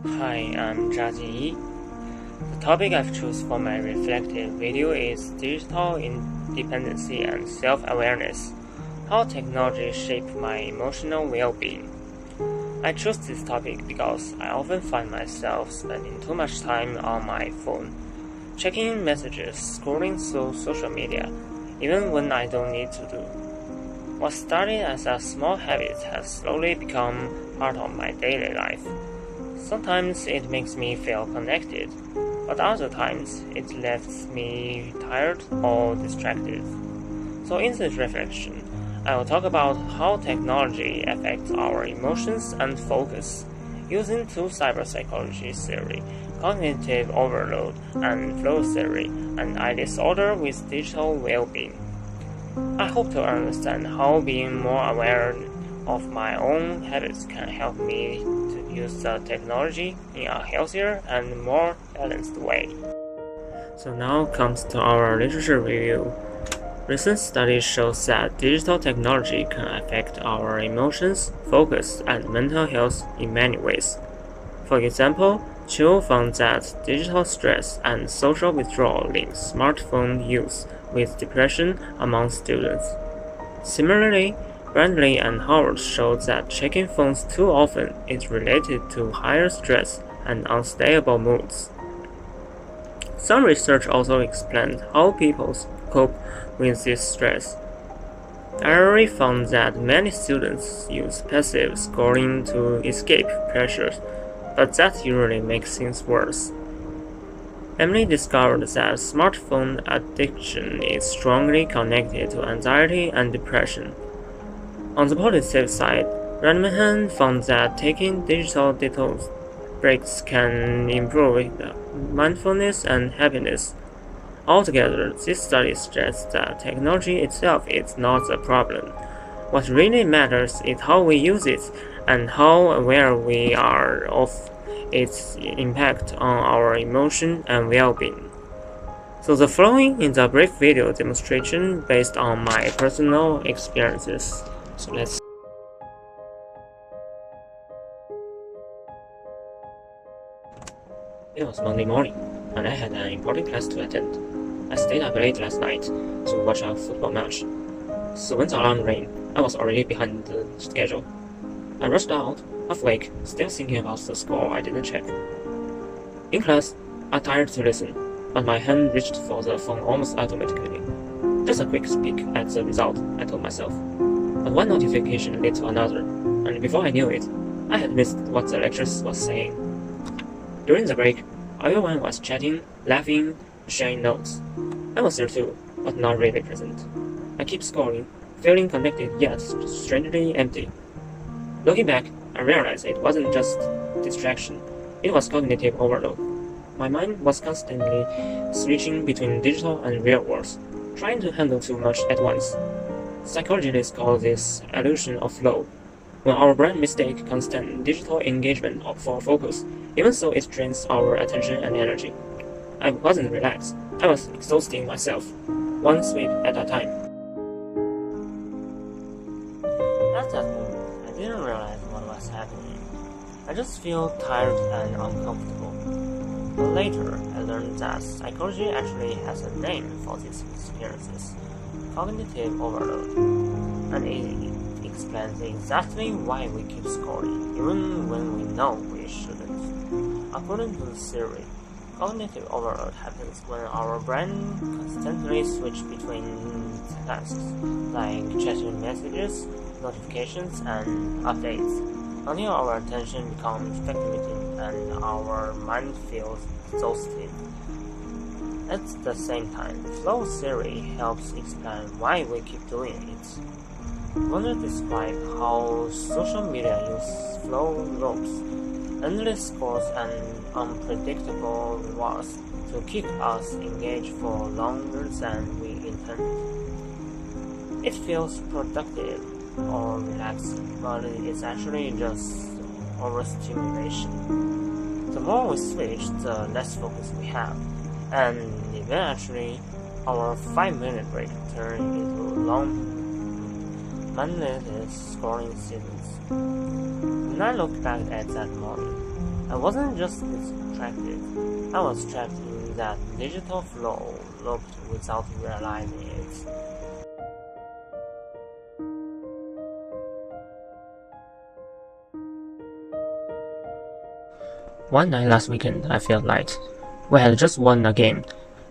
Hi, I'm Zha Jingyi. The topic I've chosen for my reflective video is digital independency and self-awareness, how technology shaped my emotional well-being. I chose this topic because I often find myself spending too much time on my phone, checking messages, scrolling through social media, even when I don't need to do. What started as a small habit has slowly become part of my daily life. Sometimes it makes me feel connected, but other times it leaves me tired or distracted. So in this reflection, I will talk about how technology affects our emotions and focus, using two cyberpsychology theory, cognitive overload and flow theory, and I disorder with digital well-being. I hope to understand how being more aware of my own habits can help me to use the technology in a healthier and more balanced way. So now comes to our literature review. Recent studies show that digital technology can affect our emotions, focus, and mental health in many ways. For example, Chiu found that digital stress and social withdrawal link smartphone use with depression among students. Similarly, Brandley and Howard showed that checking phones too often is related to higher stress and unstable moods. Some research also explained how people cope with this stress. Ari found that many students use passive scrolling to escape pressures, but that usually makes things worse. Emily discovered that smartphone addiction is strongly connected to anxiety and depression. On the positive side, Ranmahan found that taking digital detox breaks can improve mindfulness and happiness. Altogether, this study suggests that technology itself is not a problem. What really matters is how we use it and how aware we are of its impact on our emotion and well-being. So the following is a brief video demonstration based on my personal experiences. So let's. It was Monday morning, and I had an important class to attend. I stayed up late last night to watch a football match. So when the alarm rang, I was already behind the schedule. I rushed out, half awake, still thinking about the score I didn't check. In class, I tried to listen, but my hand reached for the phone almost automatically. Just a quick peek at the result, I told myself. But one notification led to another, and before I knew it, I had missed what the lecturer was saying. During the break, everyone was chatting, laughing, sharing notes. I was there too, but not really present. I kept scrolling, feeling connected yet strangely empty. Looking back, I realized it wasn't just distraction, it was cognitive overload. My mind was constantly switching between digital and real worlds, trying to handle too much at once. Psychologists call this illusion of flow, when our brain mistakes constant digital engagement for focus, even though it drains our attention and energy. I wasn't relaxed, I was exhausting myself, one sweep at a time. At that moment, I didn't realize what was happening. I just feel tired and uncomfortable. But later, I learned that psychology actually has a name for these experiences, cognitive overload, and it explains exactly why we keep scrolling, even when we know we shouldn't. According to the theory, cognitive overload happens when our brain constantly switches between tasks, like checking messages, notifications, and updates, until our attention becomes fragmented and our mind feels exhausted. At the same time, flow theory helps explain why we keep doing it. I want to describe how social media use flow loops, endless scrolls, and unpredictable rewards to keep us engaged for longer than we intended. It feels productive or relaxing, but it's actually just overstimulation. The more we switch, the less focus we have, and eventually our 5-minute break turns into long, mindless scrolling seasons. When I look back at that morning, I wasn't just distracted, I was trapped in that digital flow loop without realizing it. One night last weekend, I felt light. We had just won a game,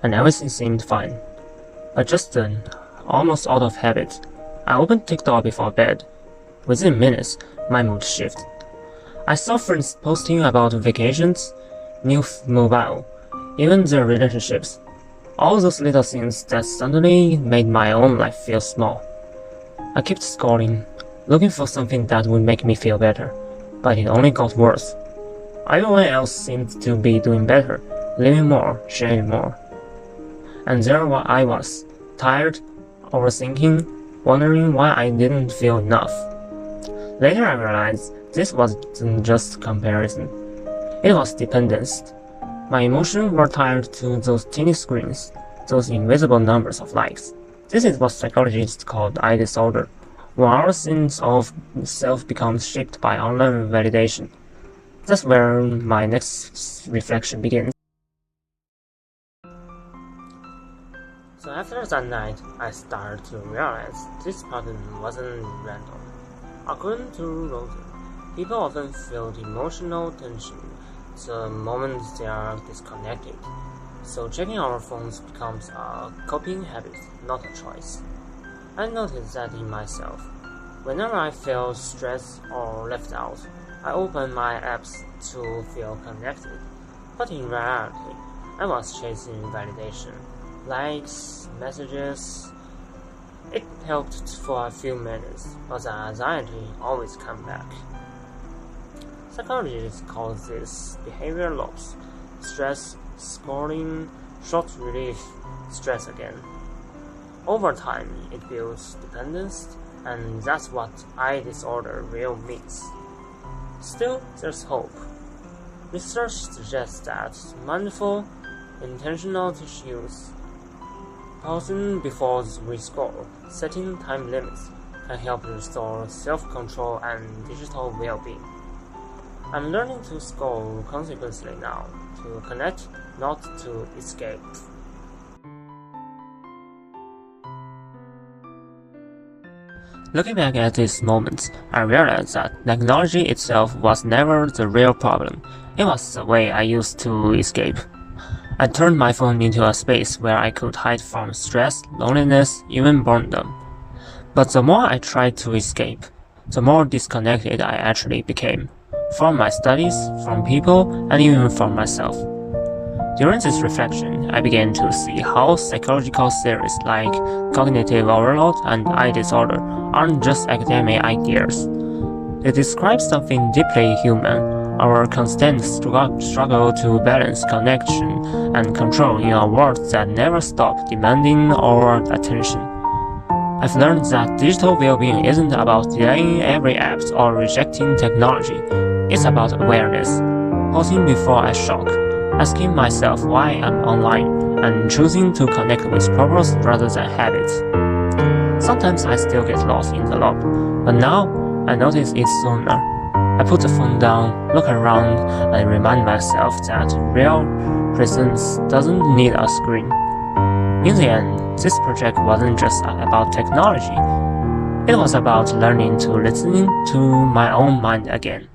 and everything seemed fine. But just then, almost out of habit, I opened TikTok before bed. Within minutes, my mood shifted. I saw friends posting about vacations, new mobile, even their relationships. All those little things that suddenly made my own life feel small. I kept scrolling, looking for something that would make me feel better, but it only got worse. Everyone else seemed to be doing better, living more, sharing more. And there I was, tired, overthinking, wondering why I didn't feel enough. Later I realized this wasn't just comparison. It was dependence. My emotions were tied to those teeny screens, those invisible numbers of likes. This is what psychologists call I disorder, when our sense of self becomes shaped by online validation. That's where my next reflection begins. So after that night, I started to realize this pattern wasn't random. According to Rosen, people often feel emotional tension the moment they are disconnected. So checking our phones becomes a coping habit, not a choice. I noticed that in myself. Whenever I feel stressed or left out, I open my apps to feel connected. But in reality, I was chasing validation, likes, messages. It helped for a few minutes, but the anxiety always comes back. Psychologists call this behavior loops: stress, scrolling, short relief, stress again. Over time, it builds dependence, and that's what I disorder really means. Still, there's hope. Research suggests that mindful, intentional use, pausing before we scroll, setting time limits, can help restore self-control and digital well-being. I'm learning to scroll consequently now, to connect, not to escape. Looking back at these moments, I realized that technology itself was never the real problem. It was the way I used to escape. I turned my phone into a space where I could hide from stress, loneliness, even boredom. But the more I tried to escape, the more disconnected I actually became. From my studies, from people, and even from myself. During this reflection, I began to see how psychological theories like cognitive overload and I disorder aren't just academic ideas. They describe something deeply human, our constant struggle to balance connection and control in a world that never stops demanding our attention. I've learned that digital well-being isn't about delaying every app or rejecting technology. It's about awareness, pausing before I shock, asking myself why I'm online, and choosing to connect with purpose rather than habit. Sometimes I still get lost in the loop, but now I notice it sooner. I put the phone down, look around, and remind myself that real presence doesn't need a screen. In the end, this project wasn't just about technology. It was about learning to listen to my own mind again.